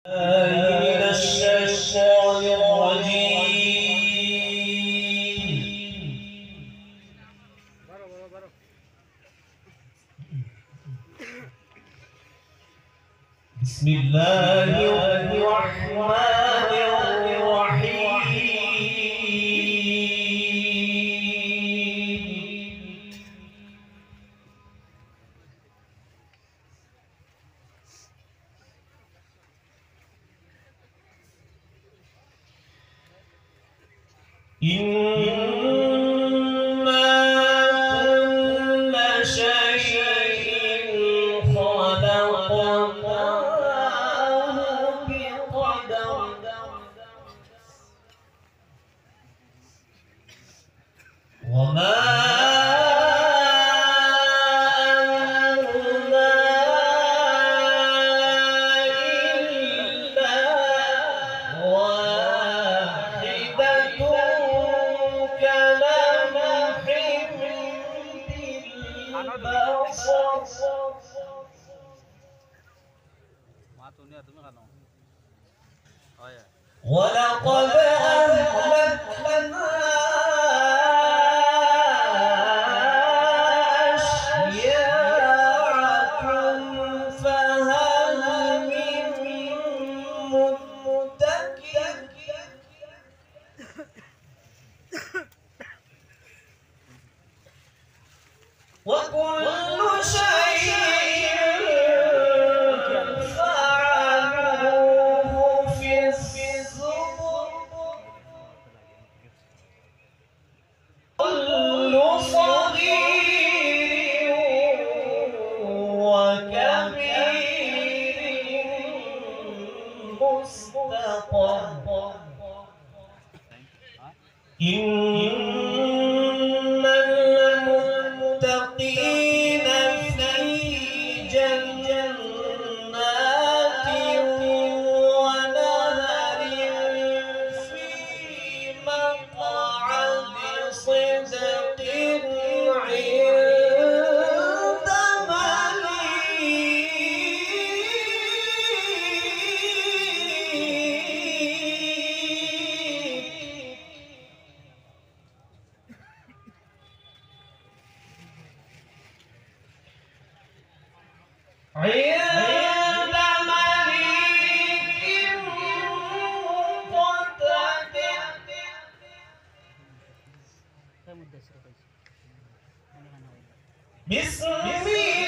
من الشيطان الرجيم. بسم الله الرحمن الرحيم. إنا كل شيء خلقناه بقدر وما أمرنا إلا واحدة كلمح بالبصر. ولقد أهلكنا أشياعكم فهل من مدكر. وكل شيء فعلوه في الزبر. كل صغير وكبير مستقر. إن المتقين في جنات ونهر في مقعد صدق عند مليك مقتدر. بسم الله